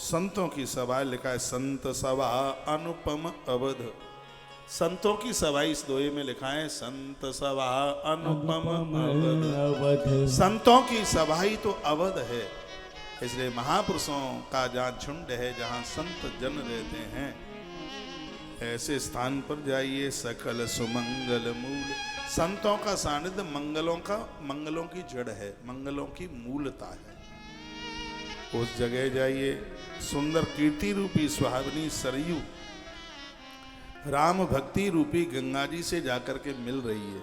संतों की सभा लिखा है, संत सभा अनुपम अवध। संतों की सभा इस दोहे में लिखा है, संत सभा अनुपम अवध। संतों की सभा ही तो अवध है। इसलिए महापुरुषों का जहाँ झुंड है, जहाँ संत जन रहते हैं, ऐसे स्थान पर जाइए, सकल सुमंगल मूल। संतों का सानिध्य मंगलों की जड़ है, मंगलों की मूलता है। उस जगह जाइए, सुंदर कीर्ति रूपी सुहावनी सरयू राम भक्ति रूपी गंगा जी से जाकर के मिल रही है।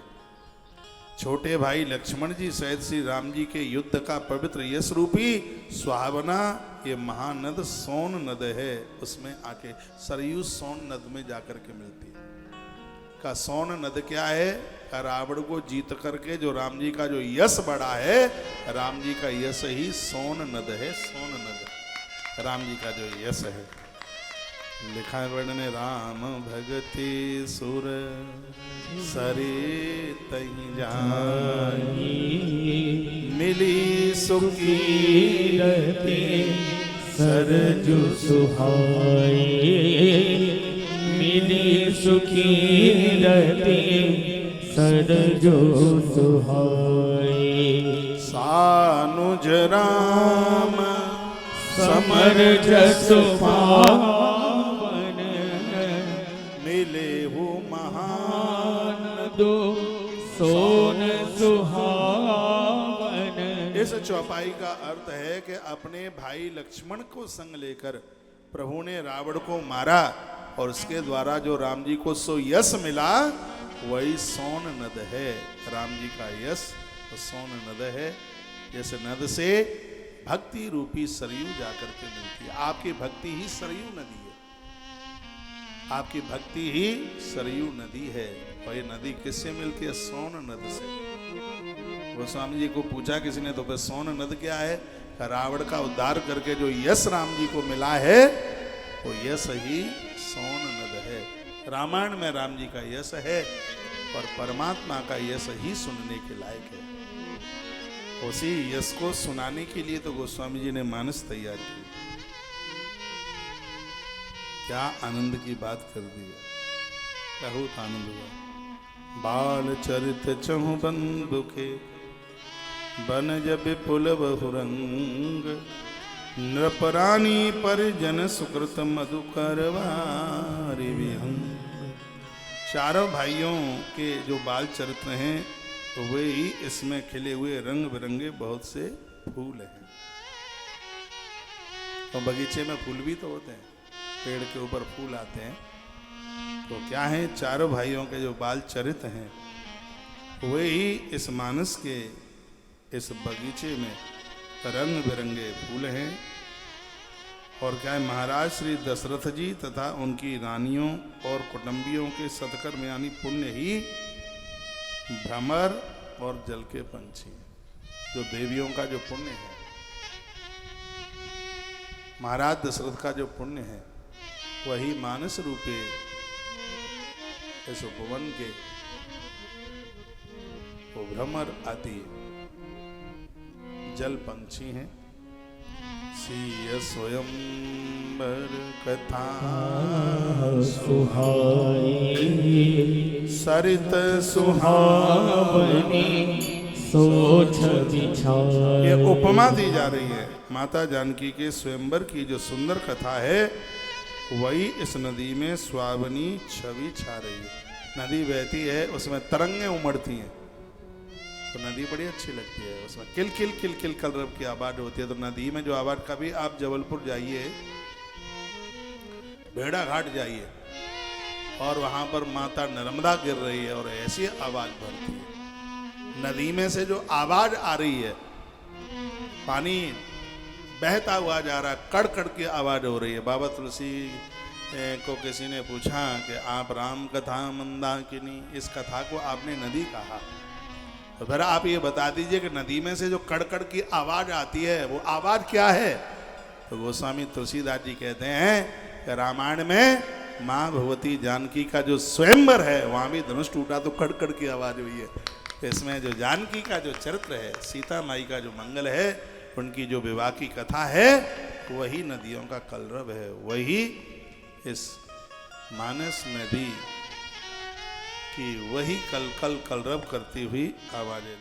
छोटे भाई लक्ष्मण जी सहित श्री राम जी के युद्ध का पवित्र यश रूपी सुहावना ये महानद सोन नद है, उसमें आके सरयू सोन नद में जाकर के मिलती है। का सोन नद क्या है? रावण को जीत करके जो राम जी का जो यश बढ़ा है, राम जी का यश ही सोन नद है। सोन नद राम जी का जो यश है। लिखा है वर्णन, राम भगति सुर सरे तहि जाई, मिली सुखी रति सरजु सुहाई, मिली सुखी रति सरजु सुहाई। सानुज राम समर जसु पावन, मिले हो महान दो सोन सुहावन। इस चौपाई का अर्थ है कि अपने भाई लक्ष्मण को संग लेकर प्रभु ने रावण को मारा और उसके द्वारा जो राम जी को सो यश मिला, वही सोन नद है। राम जी का यश तो सोन नद है। जिस नद से भक्ति रूपी सरयू जाकर के मिलती है। आपकी भक्ति ही सरयू नदी है। आपकी भक्ति ही सरयू नदी है। और ये नदी किससे मिलती है? सोन नद से। गोस्वामी जी को पूछा किसी ने, तो फिर सोन नद क्या है? रावण का उद्धार करके जो यश राम जी को मिला है, वो यश ही सोन नद है। रामायण में राम जी का यश है और परमात्मा का यश ही सुनने के लायक है। उसी यश को सुनाने के लिए तो गोस्वामी जी ने मानस तैयार की। क्या आनंद की बात कर दी है, बहुत आनंद हुआ। बाल चरित चहु बंधु के, बनज विपुल बहुरंग, नृपरानी परिजन सुकृत मधु करवारि विहंग। चारों भाइयों के जो बाल चरित्र हैं, वे ही इसमें खिले हुए रंग बिरंगे बहुत से फूल हैं। और बगीचे में फूल भी तो होते हैं, पेड़ के ऊपर फूल आते हैं। तो क्या है? चारों भाइयों के जो बाल चरित्र हैं, वे ही इस मानस के इस बगीचे में रंग बिरंगे फूल हैं। और क्या है? महाराज श्री दशरथ जी तथा उनकी रानियों और कुटुंबियों के सत्कर्म यानी पुण्य ही भ्रमर और जल के पंछी, जो देवियों का जो पुण्य है, महाराज दशरथ का जो पुण्य है, वही मानस रूपे इस उपवन के वो भ्रमर आदि जल पंछी हैं। सीय स्वयंवर कथा सुहाई, सरित सुहावनी सोच बिछाई। ये उपमा दी जा रही है माता जानकी के स्वयंवर की जो सुंदर कथा है, वही इस नदी में सुहावनी छवि छा रही है। नदी बहती है, उसमें तरंगें उमड़ती हैं, तो नदी बड़ी अच्छी लगती है। उसमें किल किल किल किल कलरव की आवाज होती है। तो नदी में जो आवाज, कभी आप जबलपुर जाइए, भेड़ा घाट जाइए, और वहां पर माता नर्मदा गिर रही है और ऐसी आवाज भरती है। नदी में से जो आवाज आ रही है, पानी बहता हुआ जा रहा है, कड़ कड़ की आवाज हो रही है। बाबा तुलसी को किसी ने पूछा कि आप राम कथा मंदाकिनी, इस कथा को आपने नदी कहा, तो फिर आप ये बता दीजिए कि नदी में से जो कड़कड़ की आवाज आती है, वो आवाज क्या है? तो गोस्वामी तुलसीदास जी कहते हैं कि रामायण में माँ भगवती जानकी का जो स्वयंवर है, वहां भी धनुष टूटा तो कड़कड़ की आवाज हुई है। तो इसमें जो जानकी का जो चरित्र है, सीता माई का जो मंगल है, उनकी जो विवाह की कथा है, वही नदियों का कलरव है, वही इस मानस नदी की वही कल कल कलरव करती हुई आवाजें।